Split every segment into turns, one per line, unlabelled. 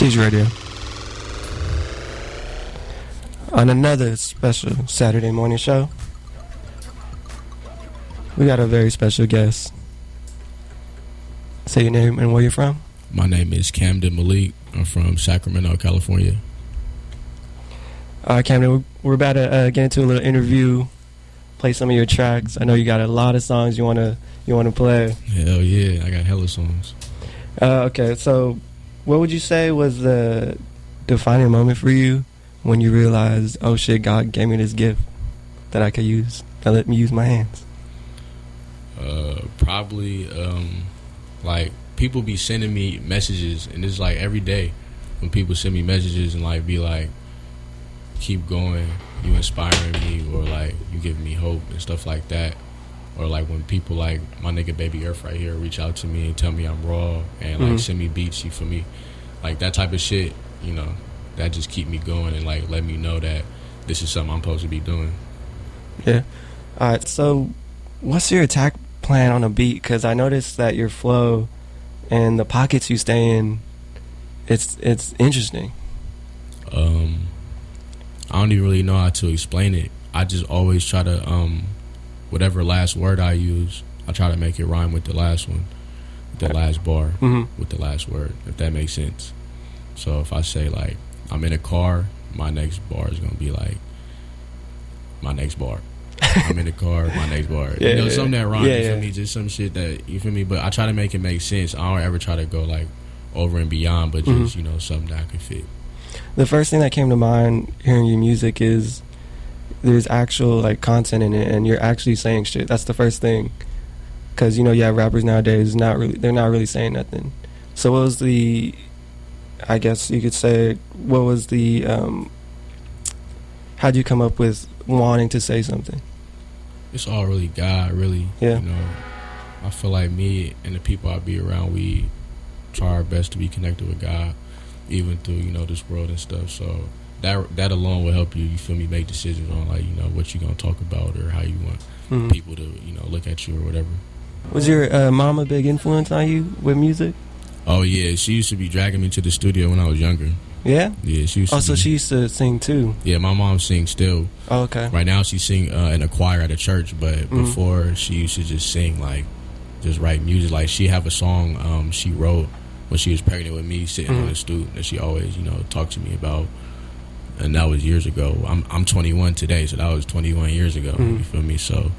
Sheesh Radio. On another special Saturday morning show, we got a very special guest. Say your name and where you're from.
My name is Camden Malik. I'm from Sacramento, California.
All right, Camden, we're about to get into a little interview, play some of your tracks. I know you got a lot of songs you wanna play.
Hell yeah, I got hella songs.
Okay, so what would you say was the defining moment for you when you realized, oh shit, God gave me this gift that I could use, that let me use my hands?
Probably like people be sending me messages, and it's like every day when people send me messages and like be like, keep going, you inspiring me, or like you giving me hope and stuff like that. Or like when people like my nigga Baby Earth right here reach out to me and tell me I'm raw and like send me beats, you feel me? Like that type of shit, you know, that just keep me going and like let me know that this is something I'm supposed to be doing.
Yeah. Alright, so what's your attack plan on a beat? Because I noticed that your flow and the pockets you stay in, it's interesting.
I don't even really know how to explain it. I just always try to whatever last word I use, I try to make it rhyme with the last one, with the last bar, with the last word, if that makes sense. So if I say like I'm in a car, my next bar is gonna be like my next bar. I'm in the car, my next bar.
Yeah,
you know, something that rhymes, you feel
yeah.
me? Just some shit that, you feel me? But I try to make it make sense. I don't ever try to go like over and beyond, but just, you know, something that I can fit.
The first thing that came to mind hearing your music is there's actual like content in it, and you're actually saying shit. That's the first thing, because you know you have rappers nowadays they're not really saying nothing. So what was the, I guess you could say, what was the how'd you come up with wanting to say something?
It's all really God, really.
Yeah.
You know, I feel like me and the people I be around, we try our best to be connected with God, even through, you know, this world and stuff. So that alone will help you, you feel me, make decisions on like, you know, what you're gonna talk about or how you want people to, you know, look at you or whatever.
Was your mom a big influence on you with music?
Oh yeah, she used to be dragging me to the studio when I was younger.
Yeah?
Yeah, she used to.
So she used to sing too?
Yeah, my mom sings still.
Oh, okay.
Right now she sing in a choir at a church, but before she used to just sing, like, just write music. Like, she have a song she wrote when she was pregnant with me, sitting on the stoop, that she always, you know, talked to me about. And that was years ago. I'm 21 today, so that was 21 years ago. You feel me? So,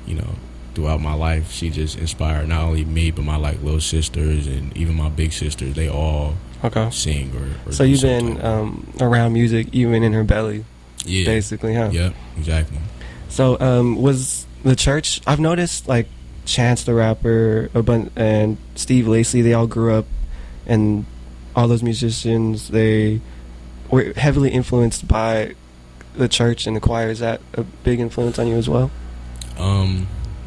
you know, throughout my life, she just inspired not only me, but my like little sisters and even my big sisters. They all sing or
so you've been around music even in her belly, basically, huh?
Yep, exactly.
So was the church, I've noticed like Chance the Rapper and Steve Lacy, they all grew up, and all those musicians, they were heavily influenced by the church and the choir. Is that a big influence on you as well?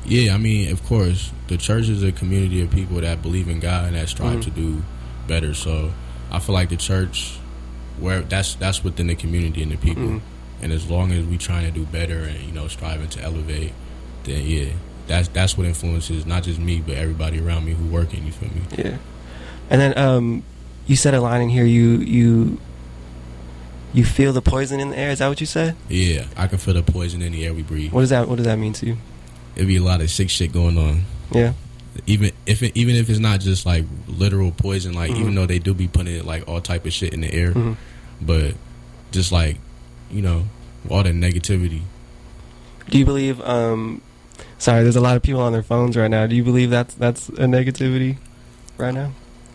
Yeah, I mean, of course, the church is a community of people that believe in God and that strive to do better. So I feel like the church, where that's within the community and the people, and as long as we trying to do better and, you know, striving to elevate, then yeah, that's what influences not just me but everybody around me who working. You feel me?
Yeah. And then you said a line in here. You feel the poison in the air. Is that what you said? Yeah,
I can feel the poison in the air we breathe.
What does that mean to you?
It be a lot of sick shit going on.
Yeah.
Even if it's not just like literal poison, like even though they do be putting like all type of shit in the air, but just like, you know, all the negativity.
Do you believe? Sorry, there's a lot of people on their phones right now. Do you believe that's a negativity right now?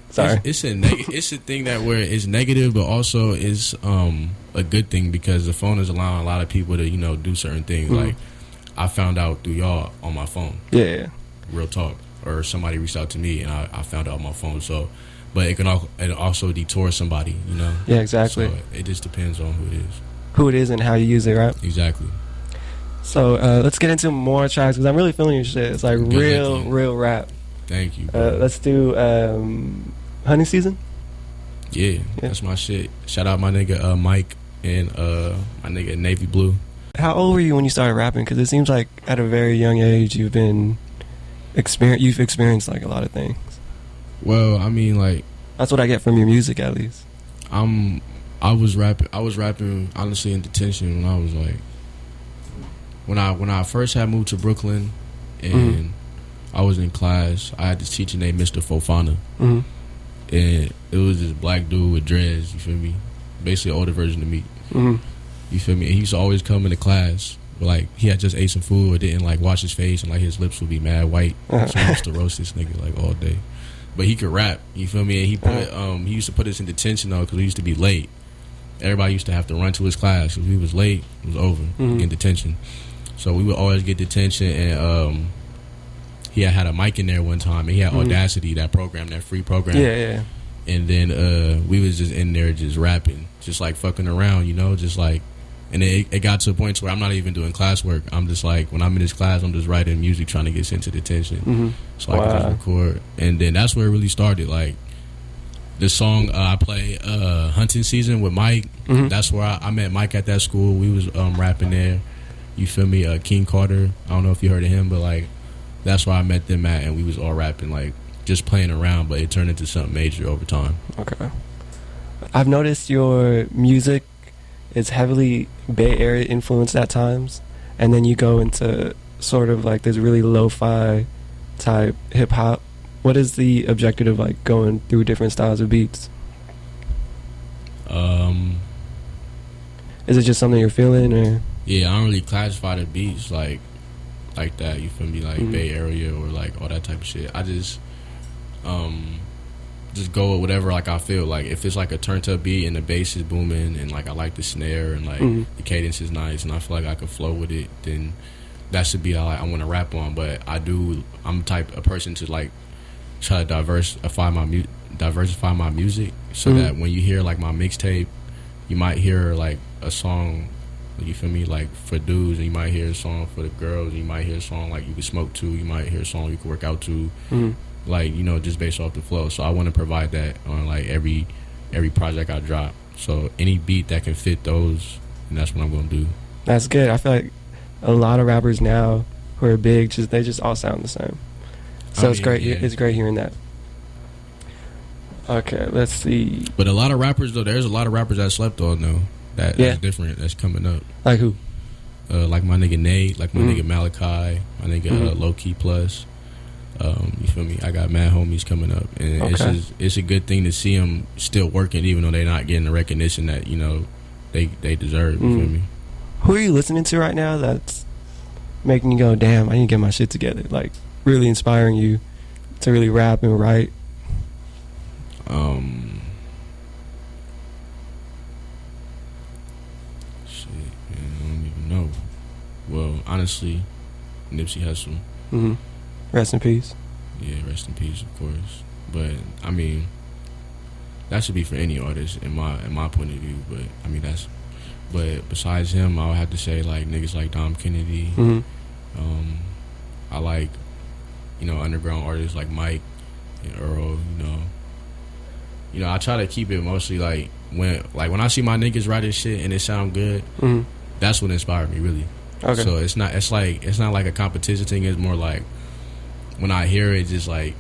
Sorry,
it's a thing that where it's negative, but also is a good thing because the phone is allowing a lot of people to, you know, do certain things. Like I found out through y'all on my phone.
Yeah.
Real talk. Or somebody reached out to me and I found out on my phone. So, but it also detour somebody, you know.
Yeah, exactly.
So it just depends on
who it is and how you use it, right?
Exactly.
So let's get into more tracks because I'm really feeling your shit. It's like real rap.
Thank you.
Let's do Honey Season.
Yeah, that's my shit. Shout out my nigga Mike and my nigga Navy Blue.
How old were you when you started rapping? Because it seems like at a very young age you've experienced like a lot of things.
Well, I mean, like
That's what I get from your music, at least.
I was rapping honestly in detention when I was like, when I first had moved to Brooklyn, and I was in class. I had this teacher named Mr. Fofana, and it was this black dude with dreads. You feel me? Basically, an older version of me. You feel me? And he used to always come into class, but like he had just ate some food or didn't like wash his face, and like his lips would be mad white. So I used to roast this nigga like all day. But he could rap. You feel me? And he used to put us in detention though, because we used to be late. Everybody used to have to run to his class. If we was late, it was over. In detention. So we would always get detention, and he had a mic in there one time, and he had Audacity, that program, that free program.
Yeah.
And then we was just in there just rapping, just like fucking around, you know, just like. And it got to a point where I'm not even doing classwork. I'm just like, when I'm in this class, I'm just writing music, trying to get sent to detention, so I can just record. And then that's where it really started. Like the song I play, "Hunting Season" with Mike. That's where I met Mike at that school. We was rapping there. You feel me? King Carter. I don't know if you heard of him, but like that's where I met them at, and we was all rapping, like just playing around. But it turned into something major over time.
Okay. I've noticed your music is heavily Bay Area influenced at times, and then you go into sort of like this really lo-fi type hip hop. What is the objective of like going through different styles of beats? Is it just something you're feeling, or?
Yeah, I don't really classify the beats like that. You feel me? Like Bay Area or like all that type of shit. I just go with whatever like I feel. Like if it's like a turned up beat and the bass is booming and like I like the snare and like the cadence is nice and I feel like I could flow with it, then that's the beat I want to rap on. But I'm the type of person to like try to diversify my music so that when you hear like my mixtape, you might hear like a song, you feel me, like for dudes, and you might hear a song for the girls, and you might hear a song like you can smoke to, you might hear a song you can work out to, like, you know, just based off the flow. So I want to provide that on like every project I drop. So any beat that can fit those, and that's what I'm gonna do.
That's good. I feel like a lot of rappers now who are big, they just all sound the same. So it's great. Yeah. It's great hearing that. Okay, let's see.
But a lot of rappers though, there's a lot of rappers that slept on though. That's different. That's coming up.
Like who?
Like my nigga Nate, like my nigga Malachi, my nigga Low Key Plus. You feel me? I got mad homies coming up, and it's a good thing to see them still working, even though they're not getting the recognition that, you know, they deserve. You feel me?
Who are you listening to right now that's making you go, damn, I need to get my shit together? Like really inspiring you to really rap and write?
Shit, man, I don't even know. Well, honestly, Nipsey Hussle.
Rest in peace.
Yeah, rest in peace, of course. But I mean, that should be for any artist in my point of view. But I mean, but besides him, I would have to say like niggas like Dom Kennedy. I like, you know, underground artists like Mike and Earl. You know, I try to keep it mostly like when I see my niggas writing shit and it sound good. That's what inspired me really. Okay. So it's not like a competition thing. It's more like when I hear it, just like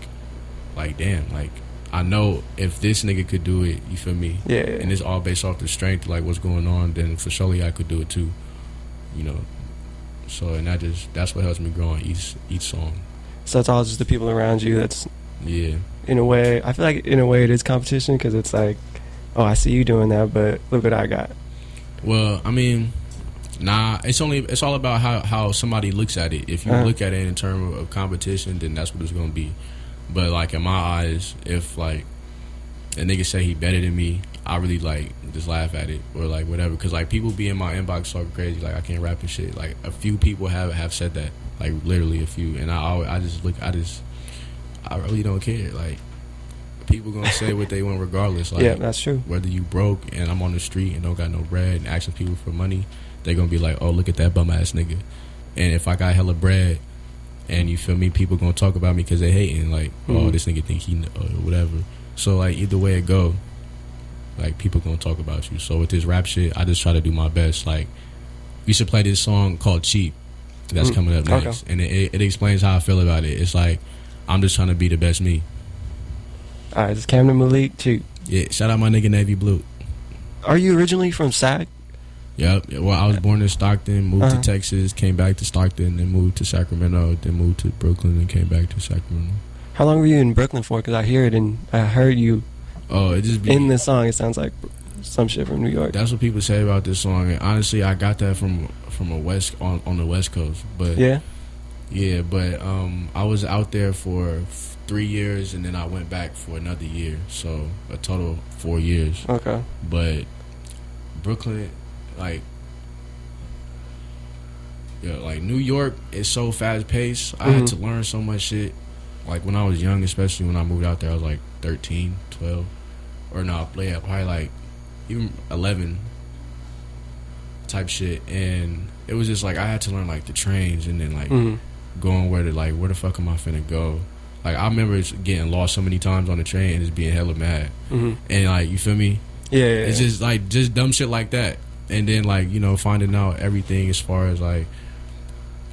damn, like I know if this nigga could do it, you feel me?
Yeah.
And it's all based off the strength, like what's going on. Then for surely I could do it too, you know. So and that's what helps me grow on each song.
So it's all just the people around you. That's
yeah.
In a way, I feel like in a way it is competition because it's like, oh, I see you doing that, but look what I got.
Well, I mean, nah, it's all about how somebody looks at it. If you look at it in terms of competition, then that's what it's gonna be. But like in my eyes, if like a nigga say he better than me, I really like just laugh at it or like whatever. Cause like people be in my inbox talking crazy, like I can't rap and shit. Like a few people have said that, like literally a few, and I really don't care. Like people gonna say what they want regardless. Like,
yeah, that's true.
Whether you broke and I'm on the street and don't got no bread and asking people for money, they gonna be like, oh, look at that bum ass nigga. And if I got hella bread, and you feel me, people gonna talk about me because they hating, like, oh, this nigga think he or whatever. So like either way it go, like people gonna talk about you. So with this rap shit, I just try to do my best. Like we should play this song called Cheap that's coming up next, and it explains how I feel about it. It's like I'm just trying to be the best me.
All right, it's Camden Malik too.
Yeah, shout out my nigga Navy Blue.
Are you originally from Sac?
Yep. Well, I was born in Stockton, moved to Texas, came back to Stockton, then moved to Sacramento, then moved to Brooklyn, and came back to Sacramento.
How long were you in Brooklyn for? Because I hear it and I heard you.
Oh, it just be
in this song. It sounds like some shit from New York.
That's what people say about this song. And honestly, I got that from a west on the West Coast. But yeah. But I was out there for 3 years, and then I went back for another year. So a total of 4 years.
Okay.
But Brooklyn, like New York is so fast paced. I had to learn so much shit. Like when I was young, especially when I moved out there, I was like 13, 12, or no, probably like even 11 type shit. And it was just like I had to learn like the trains, and then like going where the fuck am I finna go? Like I remember getting lost so many times on the train and just being hella mad. And like, you feel me? Yeah. It's just like just dumb shit like that. And then like, you know, finding out everything as far as like,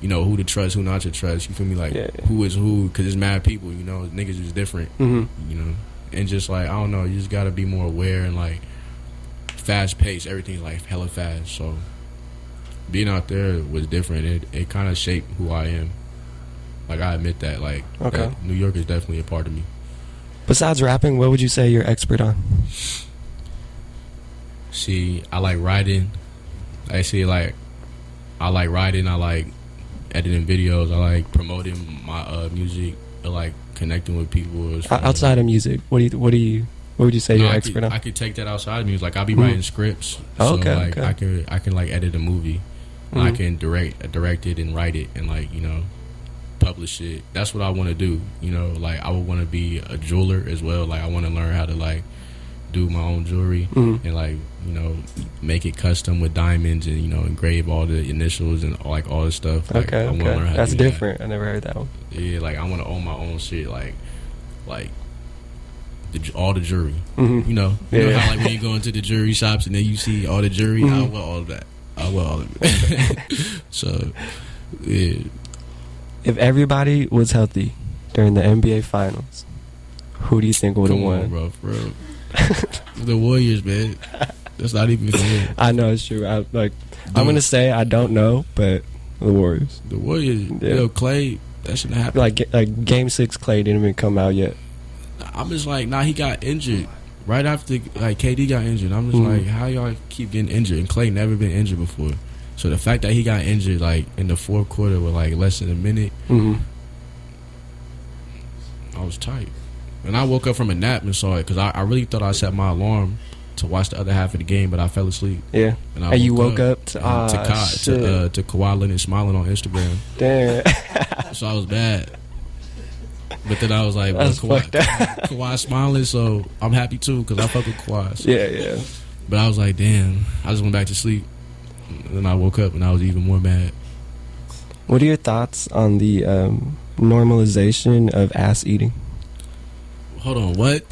you know, who to trust, who not to trust. You feel me? Like who is who? Because it's mad people. You know, niggas is different. You know, and just like I don't know, you just gotta be more aware and like fast paced. Everything's like hella fast. So being out there was different. It kind of shaped who I am. Like I admit that. Like that New York is definitely a part of me.
Besides rapping, what would you say you're expert on?
See, I like writing. I like writing. I like editing videos. I like promoting my music. I like connecting with people.
Outside of music, what would you say you're expert on?
I could take that outside of music. Like I'll be writing scripts. I can like edit a movie. And I can direct it and write it and like, you know, publish it. That's what I want to do. You know, like I would want to be a jeweler as well. Like I want to learn how to like do my own jewelry and like, you know, make it custom with diamonds and, you know, engrave all the initials and like all this stuff. Like, I want to learn how
that's
to do
different.
That.
I never heard that one.
Yeah, like I want to own my own shit. Like all the jewelry. You know, you know how like when you go into the jewelry shops and then you see all the jewelry. I want all of that. I want all of it. So yeah.
If everybody was healthy during the NBA Finals, who do you think would have won?
Bro. The Warriors, man. That's not even fair.
I know it's true. I'm gonna say I don't know, but the Warriors.
The Warriors. Yeah. Yo, Clay, that shouldn't happen.
Like Game 6, Clay didn't even come out yet.
I'm just like, he got injured right after like KD got injured. I'm just like, how y'all keep getting injured? And Clay never been injured before. So the fact that he got injured like in the fourth quarter with like less than a minute, I was tight. And I woke up from a nap and saw it because I really thought I set my alarm to watch the other half of the game, but I fell asleep. Yeah.
And you woke up to
Kawhi Leonard smiling on Instagram.
Damn.
So I was bad. But then I was like, well, Kawhi smiling, so I'm happy too because I fuck with Kawhi. So.
Yeah.
But I was like, damn. I just went back to sleep. And then I woke up and I was even more mad.
What are your thoughts on the normalization of ass eating?
Hold on, what?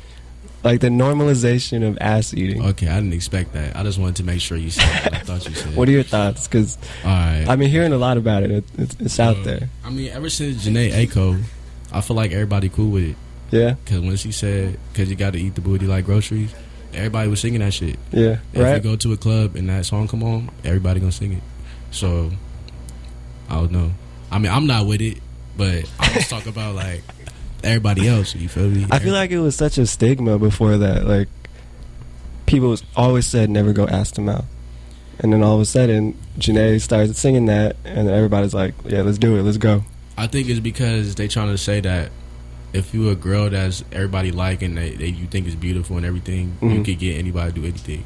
Like the normalization of ass eating.
Okay, I didn't expect that. I just wanted to make sure you said what I thought you said.
What are your thoughts? Because I've been hearing a lot about it. It's out there.
I mean, ever since Janae Aiko, I feel like everybody cool with it.
Yeah.
Because when she said, because you got to eat the booty like groceries, everybody was singing that shit.
Yeah,
if you go to a club and that song come on, everybody gonna sing it. So, I don't know. I mean, I'm not with it, but I'm just talking about like everybody else. You feel me?
I feel like it was such a stigma before that. Like people always said never go ass to mouth, and then all of a sudden Janae started singing that, and everybody's like, yeah, let's do it, let's go.
I think it's because they trying to say that if you a girl that's everybody like and you think is beautiful and everything, you could get anybody to do anything.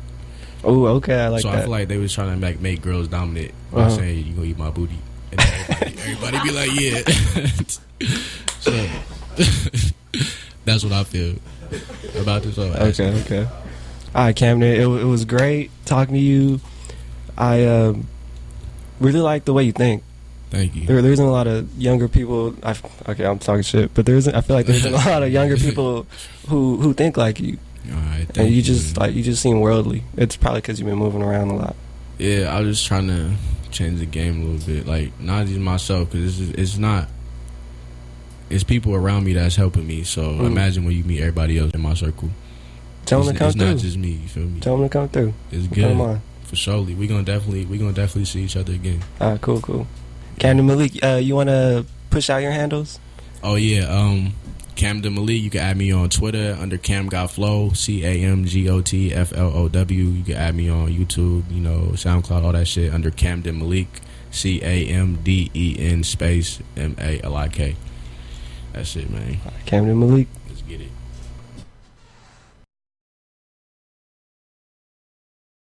Oh, okay, I like that.
So I feel like they was trying to make girls dominant by saying you gonna eat my booty, and everybody be like, yeah. So that's what I feel about this whole aspect.
Okay. All right, Camden, it was great talking to you. I really like the way you think.
Thank you.
There isn't a lot of younger people. I'm talking shit, but I feel like there's a lot of younger people who think like you.
All right,
and you just seem worldly. It's probably because you've been moving around a lot.
Yeah, I was just trying to change the game a little bit, like not just myself, because it's not. it's people around me that's helping me. So imagine when you meet everybody else in my circle.
Tell them to come through.
It's not just me. You feel me?
Tell them to come through.
It's good. Come on. For surely. We gonna definitely see each other again.
Cool. Camden Malik, you wanna push out your handles?
Oh yeah, Camden Malik. You can add me on Twitter under Cam Got Flow, CAMGOTFLOW. You can add me on YouTube, you know, SoundCloud, all that shit under Camden Malik, CAMDEN space MALIK. That's it, man.
Camden Malik.
Let's get it.